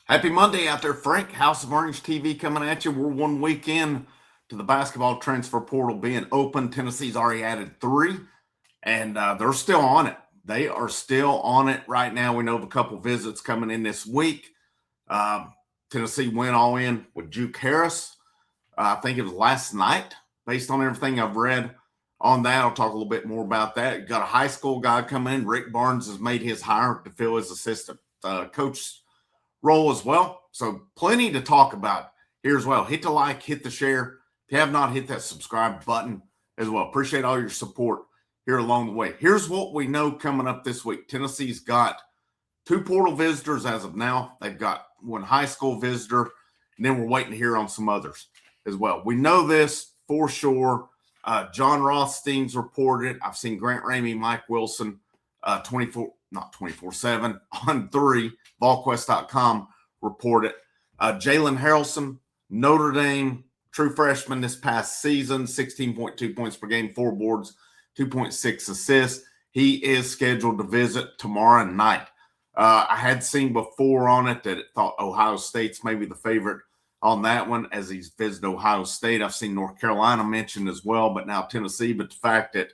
Happy Monday out there, Frank. House of Orange TV coming at you. We're 1 week in to the basketball transfer portal being open. Tennessee's already added 3, and they're still on it. They are still on it right now. We know of a couple visits coming in this week. Tennessee went all in with Juke Harris. I think it was last night, based on everything I've read on that. I'll talk a little bit more about that. You got a high school guy coming in. Rick Barnes has made his hire to fill his assistant coach role as well. So plenty to talk about here as well. Hit the like, hit the share. If you have not, hit that subscribe button as well. Appreciate all your support here along the way. Here's what we know coming up this week. Tennessee's got 2 portal visitors as of now. They've got 1 high school visitor, and then we're waiting to hear on some others as well. We know this for sure. John Rothstein's reported. I've seen Grant Ramey, Mike Wilson, 24/7 on 3, volquest.com report it. Jalen Harrelson, Notre Dame, true freshman this past season, 16.2 points per game, 4 boards, 2.6 assists. He is scheduled to visit tomorrow night. I had seen before on it that it thought Ohio State's maybe the favorite on that one as he's visited Ohio State. I've seen North Carolina mentioned as well, but now Tennessee. But the fact that,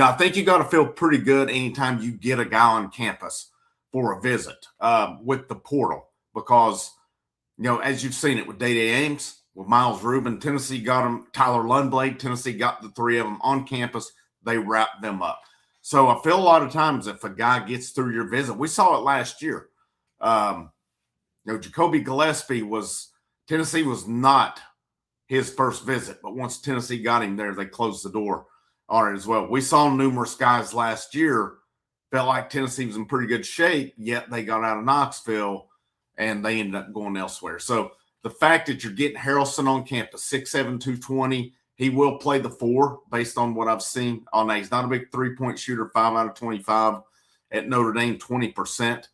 I think you got to feel pretty good anytime you get a guy on campus for a visit with the portal because, as you've seen it with Day Ames, with Miles Rubin, Tennessee got him, Tyler Lundblade, Tennessee got the 3 of them on campus. They wrapped them up. So I feel a lot of times if a guy gets through your visit, we saw it last year. Jacoby Gillespie Tennessee was not his first visit, but once Tennessee got him there, they closed the door on it as well. We saw numerous guys last year felt like Tennessee was in pretty good shape, yet they got out of Knoxville and they ended up going elsewhere. So the fact that you're getting Harrelson on campus, 6'7", 220, he will play the 4 based on what I've seen on that. He's not a big 3-point shooter, 5 out of 25 at Notre Dame, 20%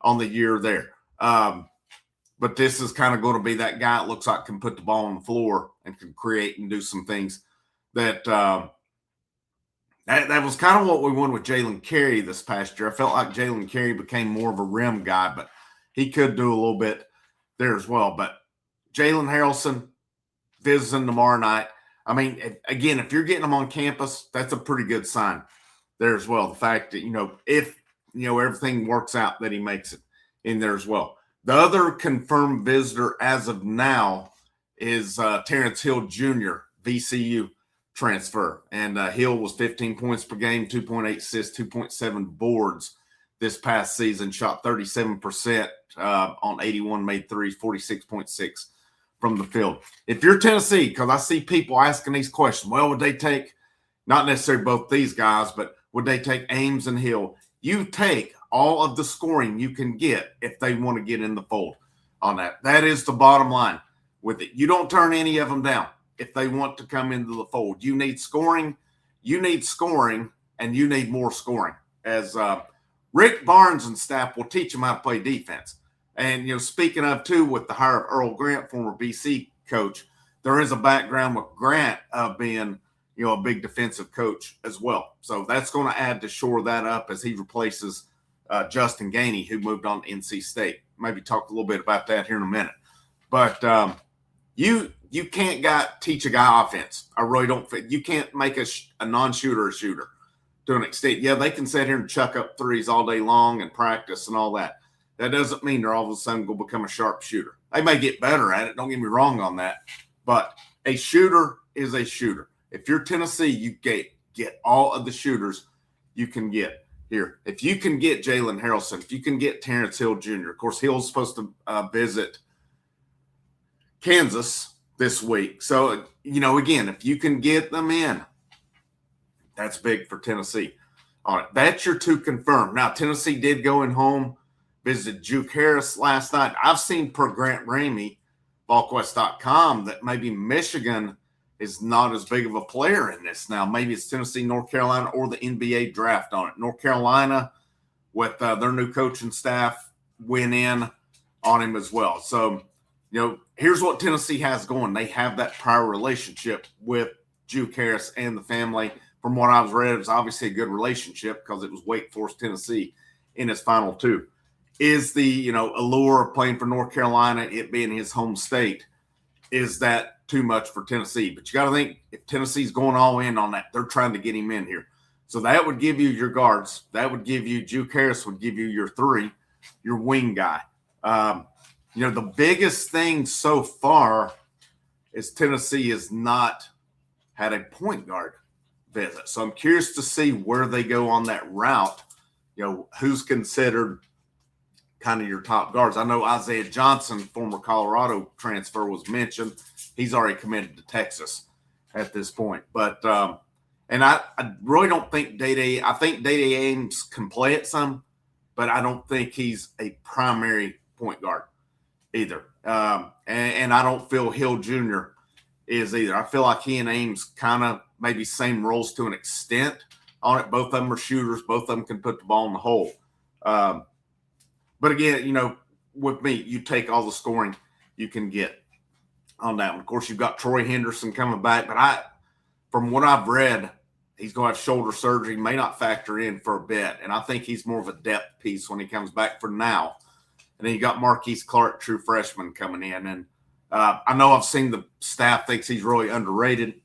on the year there. But this is kind of going to be that guy that looks like can put the ball on the floor and can create and do some things that that was kind of what we won with Jalen Carey this past year. I felt like Jalen Carey became more of a rim guy, but he could do a little bit there as well. But Jalen Harrelson visiting tomorrow night. I mean, again, if you're getting him on campus, that's a pretty good sign there as well. The fact that, if, everything works out, that he makes it in there as well. The other confirmed visitor as of now is Terrence Hill Jr., VCU transfer. And Hill was 15 points per game, 2.8 assists, 2.7 boards this past season, shot 37% on 81 made threes, 46.6 from the field. If you're Tennessee, because I see people asking these questions, well, would they take, not necessarily both these guys, but would they take Ames and Hill? You take all of the scoring you can get if they want to get in the fold on that. That is the bottom line with it. You don't turn any of them down if they want to come into the fold. You need scoring, and you need more scoring. As Rick Barnes and staff will teach them how to play defense. And, speaking of, too, with the hire of Earl Grant, former BC coach, there is a background with Grant being, a big defensive coach as well. So that's going to add to shore that up as he replaces Justin Gainey, who moved on to NC State. Maybe talk a little bit about that here in a minute. But you can't teach a guy offense. I really don't think. You can't make a non-shooter a shooter to an extent. Yeah, they can sit here and chuck up threes all day long and practice and all that. That doesn't mean they're all of a sudden going to become a sharp shooter. They may get better at it. Don't get me wrong on that. But a shooter is a shooter. If you're Tennessee, you get all of the shooters you can get here. If you can get Jalen Harrelson, if you can get Terrence Hill Jr., of course, Hill's supposed to visit Kansas this week. So, again, if you can get them in, that's big for Tennessee. All right, that's your 2 confirmed. Now, Tennessee did go in home, visited Juke Harris last night. I've seen per Grant Ramey, VolQuest.com, that maybe Michigan is not as big of a player in this. Now, maybe it's Tennessee, North Carolina, or the NBA draft on it. North Carolina, with their new coaching staff, went in on him as well. So, here's what Tennessee has going. They have that prior relationship with Juke Harris and the family. From what I've read, it was obviously a good relationship because it was Wake Forest, Tennessee in his final 2. is the allure of playing for North Carolina, it being his home state, is that too much for Tennessee? But you got to think, if Tennessee's going all in on that, they're trying to get him in here. So that would give you your guards. That would give you Juke Harris would give you your 3, your wing guy. The biggest thing so far is Tennessee has not had a point guard visit. So I'm curious to see where they go on that route. Who's considered kind of your top guards. I know Isaiah Johnson, former Colorado transfer, was mentioned. He's already committed to Texas at this point. But and I really don't think Day-Day – I think Day-Day Ames can play it some, but I don't think he's a primary point guard either. And I don't feel Hill Jr. is either. I feel like he and Ames kind of maybe same roles to an extent on it. Both of them are shooters. Both of them can put the ball in the hole. But again, with me, you take all the scoring you can get on that one. Of course, you've got Troy Henderson coming back, but from what I've read, he's going to have shoulder surgery, may not factor in for a bit. And I think he's more of a depth piece when he comes back for now. And then you got Marquise Clark, true freshman, coming in. And I know I've seen the staff thinks he's really underrated.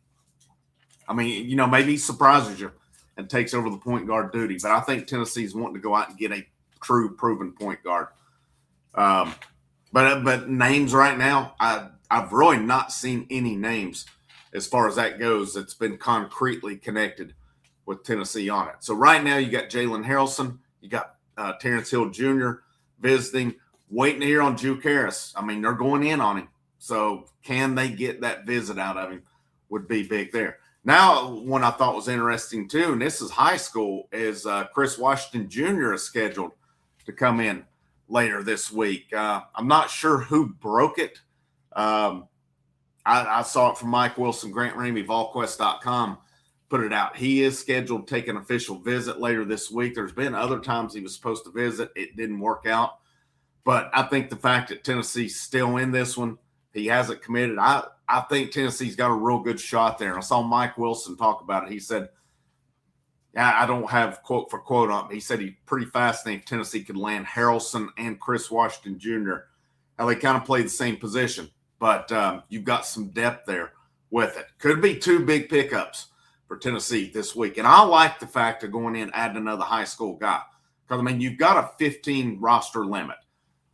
I mean, maybe he surprises you and takes over the point guard duty. But I think Tennessee's wanting to go out and get a true proven point guard. But names right now, I've really not seen any names as far as that goes that's been concretely connected with Tennessee on it. So right now you got Jalen Harrelson, you got Terrence Hill Jr. visiting, waiting to hear on Juke Harris. I mean, they're going in on him. So can they get that visit out of him would be big there. Now, one I thought was interesting too, and this is high school, is Chris Washington Jr. is scheduled to come in later this week. I'm not sure who broke it. I saw it from Mike Wilson, Grant Ramey, VolQuest.com put it out. He is scheduled to take an official visit later this week. There's been other times he was supposed to visit. It didn't work out. But I think the fact that Tennessee's still in this one, he hasn't committed. I think Tennessee's got a real good shot there. And I saw Mike Wilson talk about it. He said, I don't have quote for quote on it. He said he's pretty fascinated if Tennessee could land Harrelson and Chris Washington Jr. How they kind of play the same position. But you've got some depth there with it. Could be 2 big pickups for Tennessee this week. And I like the fact of going in, adding another high school guy. Because, I mean, you've got a 15 roster limit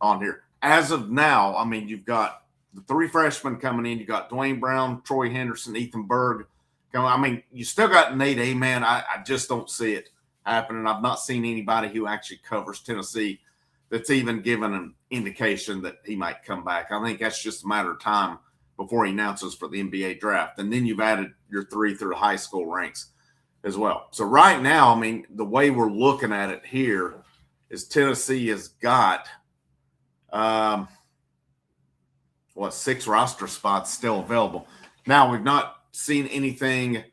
on here. As of now, I mean, you've got the 3 freshmen coming in. You've got Dwayne Brown, Troy Henderson, Ethan Berg. I mean, you still got Nate Aman. I just don't see it happening. I've not seen anybody who actually covers Tennessee that's even given an indication that he might come back. I think that's just a matter of time before he announces for the NBA draft. And then you've added your 3 through the high school ranks as well. So right now, I mean, the way we're looking at it here is Tennessee has got 6 roster spots still available. Now, we've not seen anything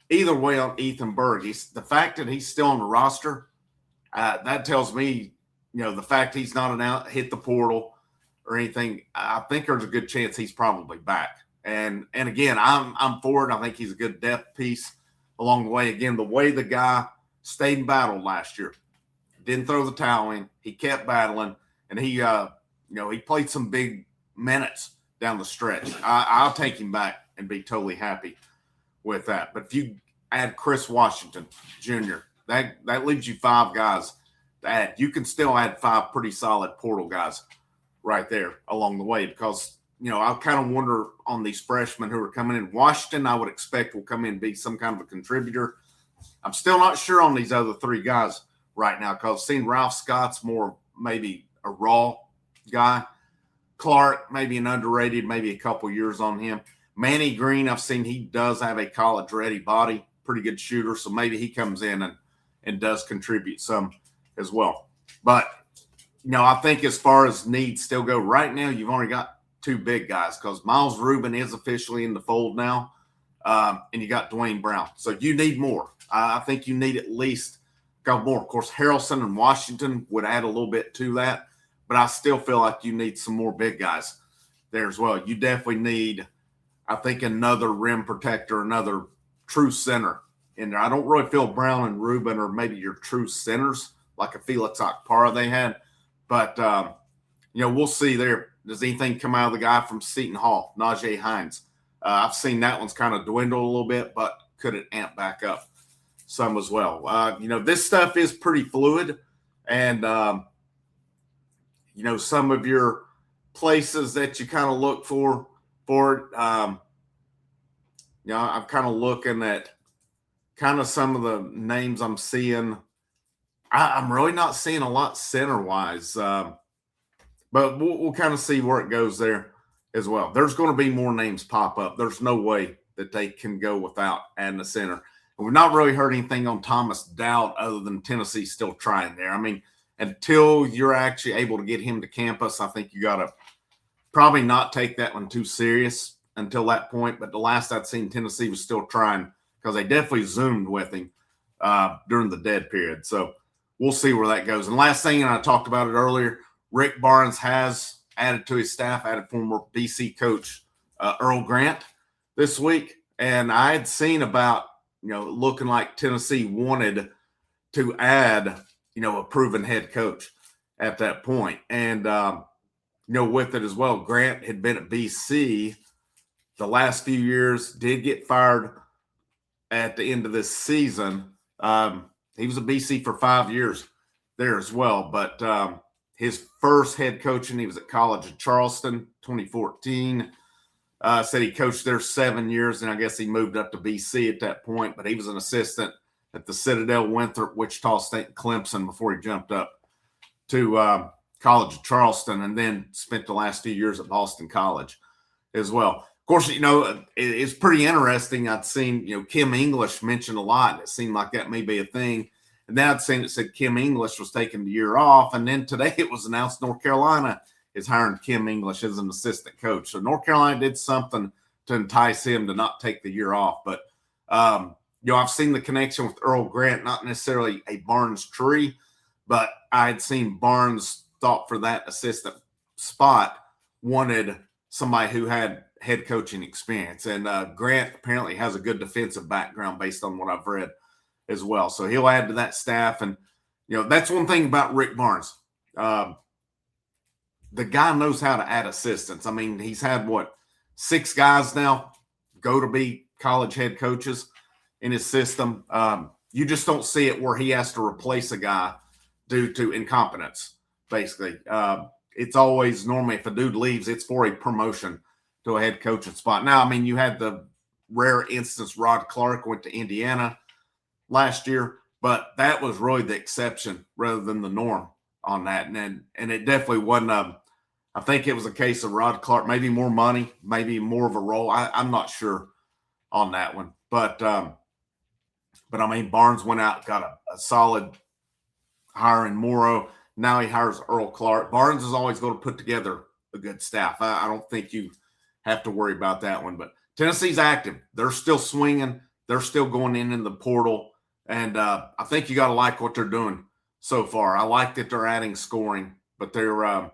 either way on Ethan Berg. The fact that he's still on the roster, that tells me, the fact he's not hit the portal or anything, I think there's a good chance he's probably back. And again, I'm for it. I think he's a good depth piece along the way. Again, the way the guy stayed in battle last year, didn't throw the towel in. He kept battling, and he played some big minutes down the stretch. I'll take him back and be totally happy with that. But if you add Chris Washington Jr., that leaves you 5 guys to add. You can still add 5 pretty solid portal guys right there along the way, because I kind of wonder on these freshmen who are coming in. Washington, I would expect, will come in and be some kind of a contributor. I'm still not sure on these other 3 guys right now, because I've seen Ralph Scott's more maybe a raw guy. Clark, maybe an underrated, maybe a couple years on him. Manny Green, I've seen he does have a college-ready body, pretty good shooter, so maybe he comes in and does contribute some as well. But, I think as far as needs still go, right now you've only got 2 big guys, because Miles Rubin is officially in the fold now, and you got Dwayne Brown. So you need more. I think you need at least a couple more. Of course, Harrelson and Washington would add a little bit to that, but I still feel like you need some more big guys there as well. You definitely need, I think, another rim protector, another true center in there. I don't really feel Brown and Rubin are maybe your true centers like a Felix Okpara they had, But, we'll see there. Does anything come out of the guy from Seton Hall, Najee Hines? I've seen that one's kind of dwindle a little bit, but could it amp back up some as well? This stuff is pretty fluid. And, some of your places that you kind of look for it. I'm kind of looking at kind of some of the names I'm seeing. I'm really not seeing a lot center-wise, but we'll kind of see where it goes there as well. There's going to be more names pop up. There's no way that they can go without adding a center. And we've not really heard anything on Thomas Dowd other than Tennessee still trying there. I mean, until you're actually able to get him to campus, I think you got to probably not take that one too serious until that point. But the last I'd seen, Tennessee was still trying because they definitely zoomed with him during the dead period. So we'll see where that goes. And last thing, and I talked about it earlier, Rick Barnes has added to his staff, added former BC coach Earl Grant this week. And I had seen about, looking like Tennessee wanted to add, a proven head coach at that point. And, with it as well, Grant had been at BC the last few years, did get fired at the end of this season. He was at BC for 5 years there as well. But his first head coaching, he was at College of Charleston, 2014. Said he coached there 7 years, and I guess he moved up to BC at that point. But he was an assistant at the Citadel, Winthrop, Wichita State, and Clemson before he jumped up to College of Charleston, and then spent the last few years at Boston College as well. Of course, it's pretty interesting. I'd seen, Kim English mentioned a lot. It seemed like that may be a thing. And then I'd seen it said Kim English was taking the year off. And then today it was announced North Carolina is hiring Kim English as an assistant coach. So North Carolina did something to entice him to not take the year off. But, I've seen the connection with Earl Grant, not necessarily a Barnes tree, but I had seen Barnes thought for that assistant spot wanted somebody who had head coaching experience. And Grant apparently has a good defensive background based on what I've read as well. So he'll add to that staff. And, that's one thing about Rick Barnes. The guy knows how to add assistants. I mean, he's had, 6 guys now go to be college head coaches in his system. You just don't see it where he has to replace a guy due to incompetence, basically. It's always normally if a dude leaves, it's for a promotion to a head coaching spot. Now, I mean, you had the rare instance Rod Clark went to Indiana last year, but that was really the exception rather than the norm on that. And it definitely wasn't I think it was a case of Rod Clark, maybe more money, maybe more of a role. I'm not sure on that one. But I mean, Barnes went out, got a solid hire in Morrow. Now he hires Earl Clark. Barnes is always going to put together a good staff. I don't think you have to worry about that one. But Tennessee's active. They're still swinging. They're still going in the portal. And I think you got to like what they're doing so far. I like that they're adding scoring. But they're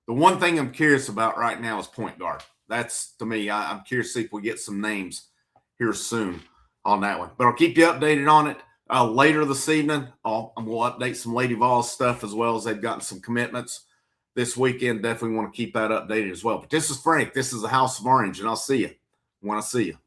the one thing I'm curious about right now is point guard. That's, to me, I'm curious to see if we get some names here soon on that one. But I'll keep you updated on it. Later this evening, we'll update some Lady Vols stuff as well as they've gotten some commitments this weekend. Definitely want to keep that updated as well. But this is Frank. This is the House of Orange, and I'll see you when I see you.